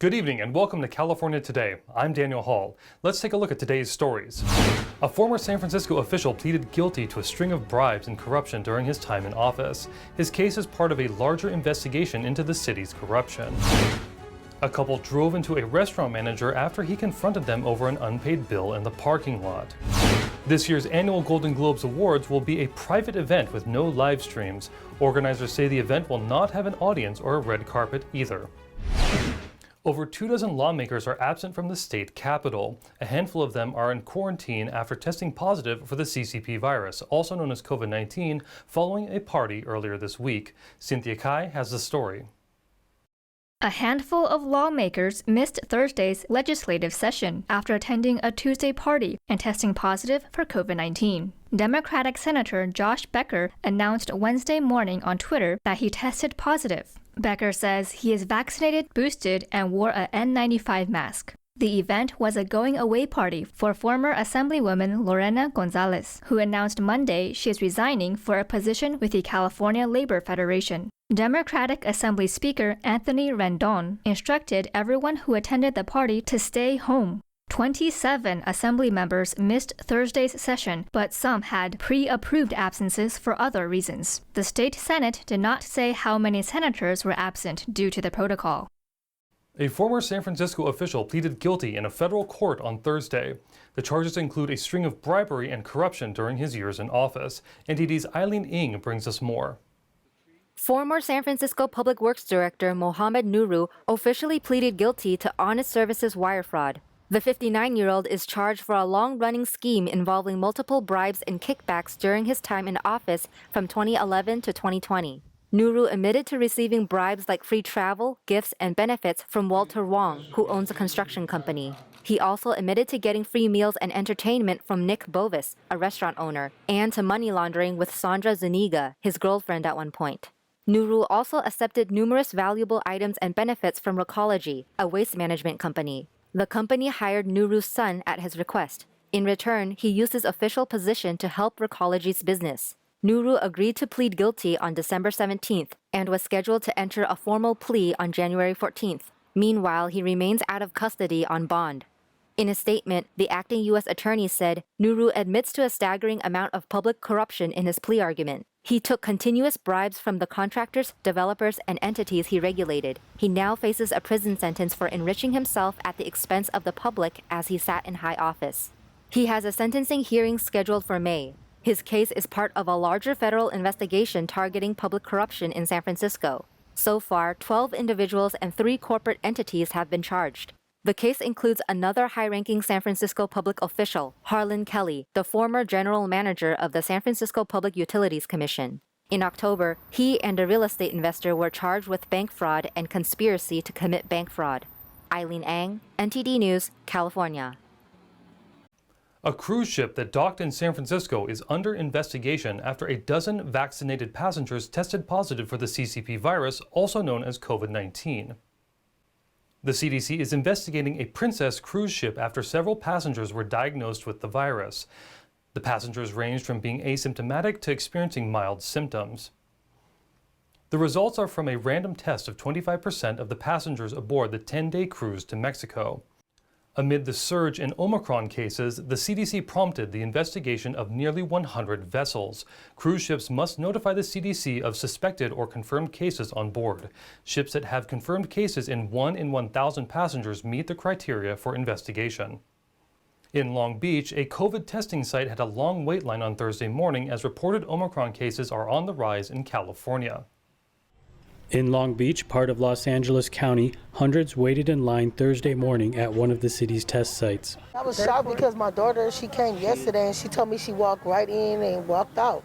Good evening and welcome to California Today. I'm Daniel Hall. Let's take a look at today's stories. A former San Francisco official pleaded guilty to a string of bribes and corruption during his time in office. His case is part of a larger investigation into the city's corruption. A couple drove into a restaurant manager after he confronted them over an unpaid bill in the parking lot. This year's annual Golden Globes Awards will be a private event with no live streams. Organizers say the event will not have an audience or a red carpet either. Over 24 lawmakers are absent from the state capitol. A handful of them are in quarantine after testing positive for the CCP virus, also known as COVID-19, following a party earlier this week. Cynthia Kai has the story. A handful of lawmakers missed Thursday's legislative session after attending a Tuesday party and testing positive for COVID-19. Democratic Senator Josh Becker announced Wednesday morning on Twitter that he tested positive. Becker says he is vaccinated, boosted, and wore a N95 mask. The event was a going-away party for former Assemblywoman Lorena Gonzalez, who announced Monday she is resigning for a position with the California Labor Federation. Democratic Assembly Speaker Anthony Rendon instructed everyone who attended the party to stay home. 27 Assembly members missed Thursday's session, but some had pre-approved absences for other reasons. The state Senate did not say how many senators were absent due to the protocol. A former San Francisco official pleaded guilty in a federal court on Thursday. The charges include a string of bribery and corruption during his years in office. NTD's Eileen Ng brings us more. Former San Francisco Public Works Director Mohamed Nuru officially pleaded guilty to honest services wire fraud. The 59-year-old is charged for a long-running scheme involving multiple bribes and kickbacks during his time in office from 2011 to 2020. Nuru admitted to receiving bribes like free travel, gifts, and benefits from Walter Wong, who owns a construction company. He also admitted to getting free meals and entertainment from Nick Bovis, a restaurant owner, and to money laundering with Sandra Zuniga, his girlfriend at one point. Nuru also accepted numerous valuable items and benefits from Recology, a waste management company. The company hired Nuru's son at his request. In return, he used his official position to help Recology's business. Nuru agreed to plead guilty on December 17th and was scheduled to enter a formal plea on January 14th. Meanwhile, he remains out of custody on bond. In a statement, the acting U.S. attorney said Nuru admits to a staggering amount of public corruption in his plea argument. He took continuous bribes from the contractors, developers, and entities he regulated. He now faces a prison sentence for enriching himself at the expense of the public as he sat in high office. He has a sentencing hearing scheduled for May. His case is part of a larger federal investigation targeting public corruption in San Francisco. So far, 12 individuals and 3 corporate entities have been charged. The case includes another high-ranking San Francisco public official, Harlan Kelly, the former general manager of the San Francisco Public Utilities Commission. In October, he and a real estate investor were charged with bank fraud and conspiracy to commit bank fraud. Eileen Ng, NTD News, California. A cruise ship that docked in San Francisco is under investigation after a dozen vaccinated passengers tested positive for the CCP virus, also known as COVID-19. The CDC is investigating a Princess cruise ship after several passengers were diagnosed with the virus. The passengers ranged from being asymptomatic to experiencing mild symptoms. The results are from a random test of 25% of the passengers aboard the 10-day cruise to Mexico. Amid the surge in Omicron cases, the CDC prompted the investigation of nearly 100 vessels. Cruise ships must notify the CDC of suspected or confirmed cases on board. Ships that have confirmed cases in 1 in 1,000 passengers meet the criteria for investigation. In Long Beach, a COVID testing site had a long wait line on Thursday morning as reported Omicron cases are on the rise in California. In Long Beach, part of Los Angeles County, hundreds waited in line Thursday morning at one of the city's test sites. I was shocked because my daughter, she came yesterday and she told me she walked right in and walked out.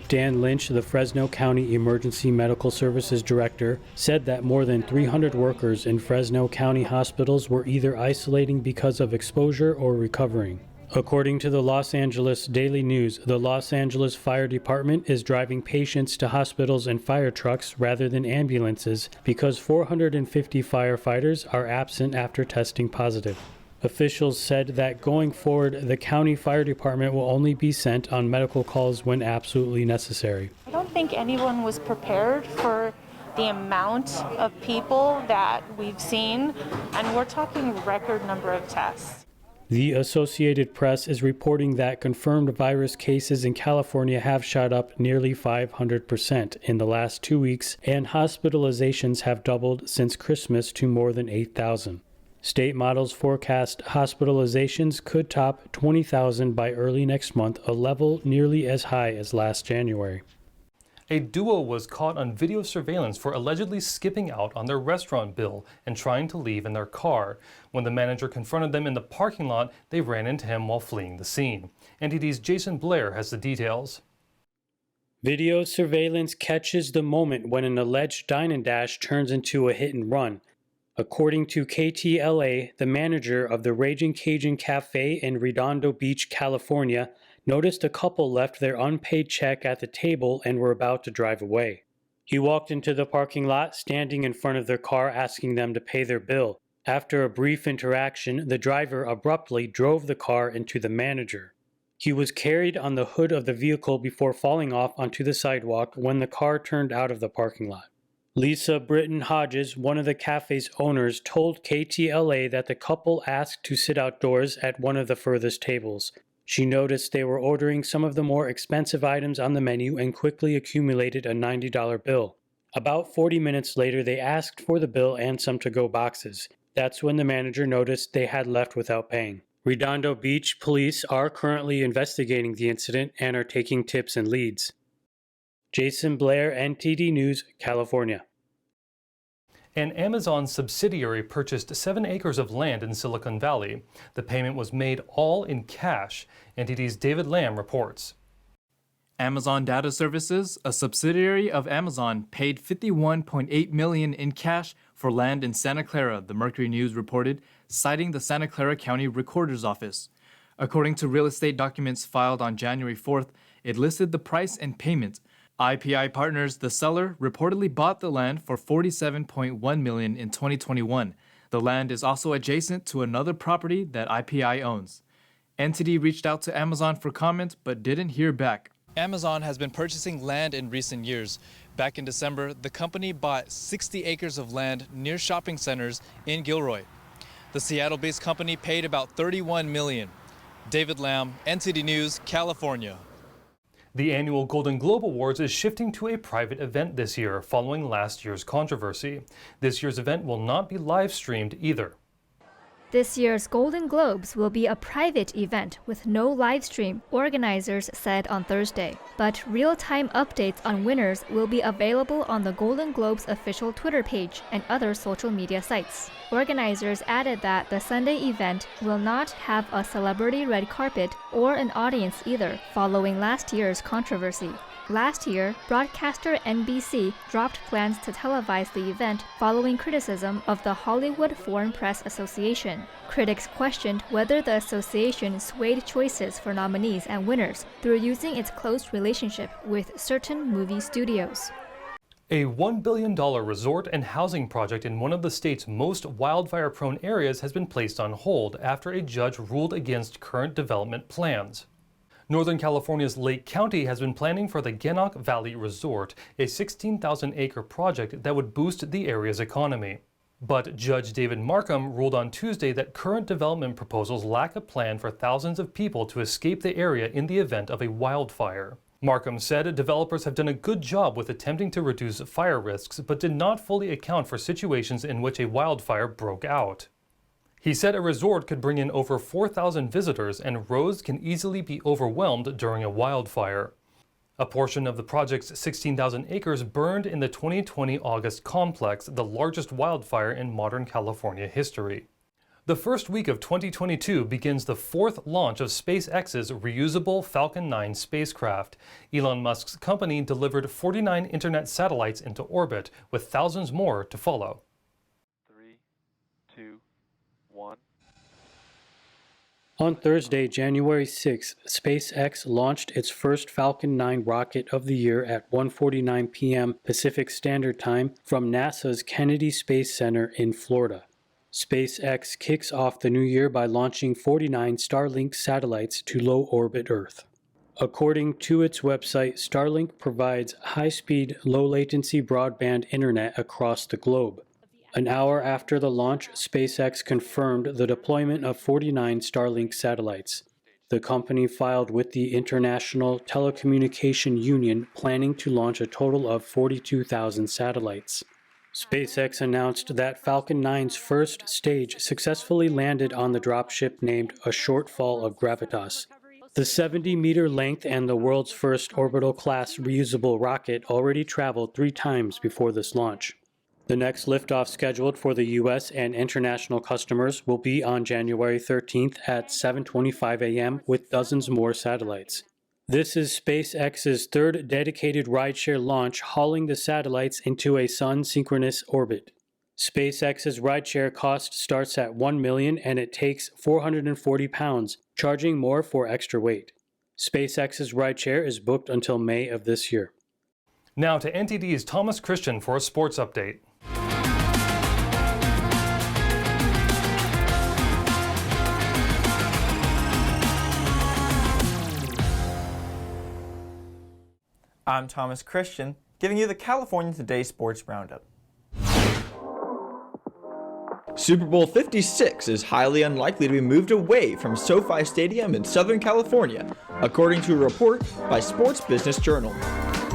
Dan Lynch, the Fresno County Emergency Medical Services Director, said that more than 300 workers in Fresno County hospitals were either isolating because of exposure or recovering. According to the Los Angeles Daily News, the Los Angeles Fire Department is driving patients to hospitals in fire trucks rather than ambulances because 450 firefighters are absent after testing positive. Officials said that going forward, the county fire department will only be sent on medical calls when absolutely necessary. I don't think anyone was prepared for the amount of people that we've seen, and we're talking record number of tests. The Associated Press is reporting that confirmed virus cases in California have shot up nearly 500% in the last 2 weeks, and hospitalizations have doubled since Christmas to more than 8,000. State models forecast hospitalizations could top 20,000 by early next month, a level nearly as high as last January. A duo was caught on video surveillance for allegedly skipping out on their restaurant bill and trying to leave in their car. When the manager confronted them in the parking lot, they ran into him while fleeing the scene. NTD's Jason Blair has the details. Video surveillance catches the moment when an alleged dine and dash turns into a hit and run. According to KTLA, the manager of the Raging Cajun Cafe in Redondo Beach, California, noticed a couple left their unpaid check at the table and were about to drive away. He walked into the parking lot, standing in front of their car, asking them to pay their bill. After a brief interaction, the driver abruptly drove the car into the manager. He was carried on the hood of the vehicle before falling off onto the sidewalk when the car turned out of the parking lot. Lisa Britton Hodges, one of the cafe's owners, told KTLA that the couple asked to sit outdoors at one of the furthest tables. She noticed they were ordering some of the more expensive items on the menu and quickly accumulated a $90 bill. About 40 minutes later, they asked for the bill and some to-go boxes. That's when the manager noticed they had left without paying. Redondo Beach police are currently investigating the incident and are taking tips and leads. Jason Blair, NTD News, California. An Amazon subsidiary purchased 7 acres of land in Silicon Valley. The payment was made all in cash. NTD's David Lamb reports. Amazon Data Services, a subsidiary of Amazon, paid $51.8 million in cash for land in Santa Clara, the Mercury News reported, citing the Santa Clara County Recorder's Office. According to real estate documents filed on January 4th, it listed the price and payment. IPI Partners, the seller, reportedly bought the land for $47.1 million in 2021. The land is also adjacent to another property that IPI owns. NTD reached out to Amazon for comment but didn't hear back. Amazon has been purchasing land in recent years. Back in December, the company bought 60 acres of land near shopping centers in Gilroy. The Seattle-based company paid about $31 million. David Lamb, NTD News, California. The annual Golden Globe Awards is shifting to a private event this year following last year's controversy. This year's event will not be live streamed either. This year's Golden Globes will be a private event with no live stream, organizers said on Thursday. But real-time updates on winners will be available on the Golden Globes official Twitter page and other social media sites. Organizers added that the Sunday event will not have a celebrity red carpet or an audience either, following last year's controversy. Last year, broadcaster NBC dropped plans to televise the event following criticism of the Hollywood Foreign Press Association. Critics questioned whether the association swayed choices for nominees and winners through using its close relationship with certain movie studios. A $1 billion resort and housing project in one of the state's most wildfire-prone areas has been placed on hold after a judge ruled against current development plans. Northern California's Lake County has been planning for the Gannock Valley Resort, a 16,000-acre project that would boost the area's economy. But Judge David Markham ruled on Tuesday that current development proposals lack a plan for thousands of people to escape the area in the event of a wildfire. Markham said developers have done a good job with attempting to reduce fire risks, but did not fully account for situations in which a wildfire broke out. He said a resort could bring in over 4,000 visitors and roads can easily be overwhelmed during a wildfire. A portion of the project's 16,000 acres burned in the 2020 August complex, the largest wildfire in modern California history. The first week of 2022 begins the fourth launch of SpaceX's reusable Falcon 9 spacecraft. Elon Musk's company delivered 49 internet satellites into orbit, with thousands more to follow. 3, 2, 1. On Thursday, January 6th, SpaceX launched its first Falcon 9 rocket of the year at 1:49 p.m. Pacific Standard Time from NASA's Kennedy Space Center in Florida. SpaceX kicks off the new year by launching 49 Starlink satellites to low-orbit Earth. According to its website, Starlink provides high-speed, low-latency broadband internet across the globe. An hour after the launch, SpaceX confirmed the deployment of 49 Starlink satellites. The company filed with the International Telecommunication Union, planning to launch a total of 42,000 satellites. SpaceX announced that Falcon 9's first stage successfully landed on the dropship named A Shortfall of Gravitas. The 70-meter length and the world's first orbital-class reusable rocket already traveled 3 times before this launch. The next liftoff scheduled for the U.S. and international customers will be on January 13th at 7:25 a.m. with dozens more satellites. This is SpaceX's third dedicated rideshare launch, hauling the satellites into a sun-synchronous orbit. SpaceX's rideshare cost starts at $1 million and it takes 440 pounds, charging more for extra weight. SpaceX's rideshare is booked until May of this year. Now to NTD's Thomas Christian for a sports update. I'm Thomas Christian, giving you the California Today Sports Roundup. Super Bowl 56 is highly unlikely to be moved away from SoFi Stadium in Southern California, according to a report by Sports Business Journal.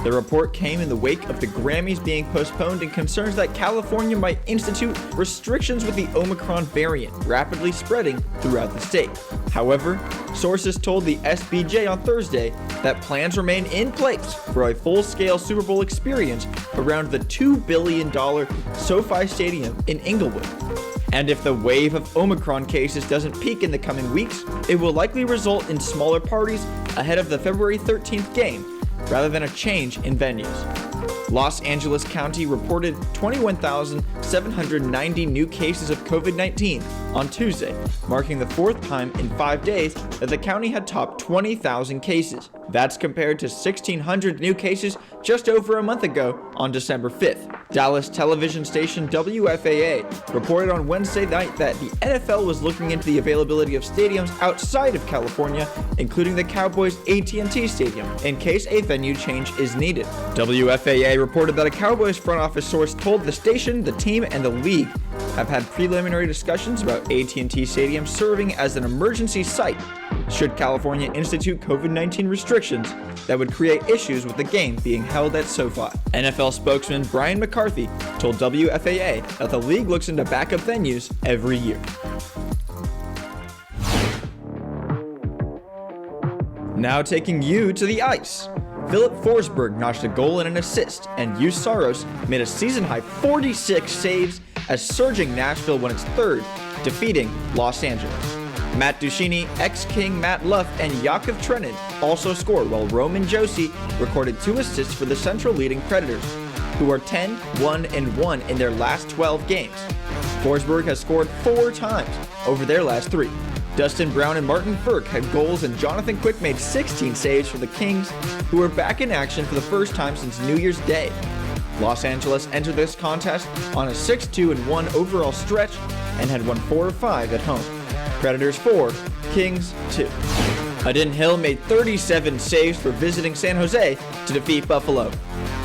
The report came in the wake of the Grammys being postponed and concerns that California might institute restrictions with the Omicron variant rapidly spreading throughout the state. However, sources told the SBJ on Thursday that plans remain in place for a full-scale Super Bowl experience around the $2 billion SoFi Stadium in Inglewood. And if the wave of Omicron cases doesn't peak in the coming weeks, it will likely result in smaller parties ahead of the February 13th game, rather than a change in venues. Los Angeles County reported 21,790 new cases of COVID-19 on Tuesday, marking the 4th time in 5 days that the county had topped 20,000 cases. That's compared to 1,600 new cases just over a month ago on December 5th. Dallas television station WFAA reported on Wednesday night that the NFL was looking into the availability of stadiums outside of California, including the Cowboys' AT&T Stadium, in case a venue change is needed. WFAA reported that a Cowboys front office source told the station, the team, and the league have had preliminary discussions about AT&T Stadium serving as an emergency site should California institute COVID-19 restrictions that would create issues with the game being held at SoFi. NFL spokesman Brian McCarthy told WFAA that the league looks into backup venues every year. Now taking you to the ice. Philip Forsberg notched a goal and an assist, and Saros made a season-high 46 saves as surging Nashville won its 3rd, defeating Los Angeles. Matt Duchene, ex-King Matt Luff, and Yakov Trenin also scored, while Roman Josi recorded 2 assists for the Central leading Predators, who are 10, 1, and 1 in their last 12 games. Forsberg has scored 4 times over their last 3. Dustin Brown and Martin Burke had goals, and Jonathan Quick made 16 saves for the Kings, who are back in action for the first time since New Year's Day. Los Angeles entered this contest on a 6-2-1 overall stretch and had won 4 of 5 at home. Predators 4, Kings 2. Adin Hill made 37 saves for visiting San Jose to defeat Buffalo.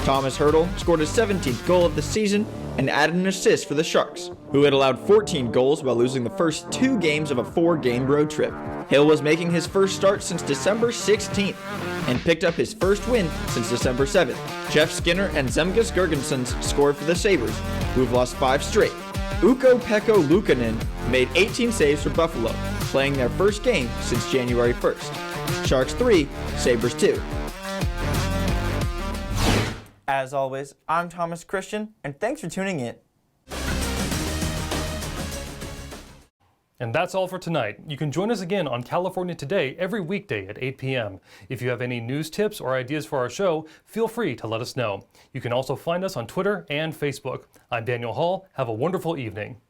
Thomas Hertl scored his 17th goal of the season and added an assist for the Sharks, who had allowed 14 goals while losing the first 2 games of a 4-game road trip. Hill was making his first start since December 16th and picked up his first win since December 7th. Jeff Skinner and Zemgus Girgensons scored for the Sabers, who have lost 5 straight. Ukko-Pekka Luukkonen made 18 saves for Buffalo, playing their first game since January 1st. Sharks 3, Sabers 2. As always, I'm Thomas Christian, and thanks for tuning in. And that's all for tonight. You can join us again on California Today every weekday at 8 p.m. If you have any news tips or ideas for our show, feel free to let us know. You can also find us on Twitter and Facebook. I'm Daniel Hall. Have a wonderful evening.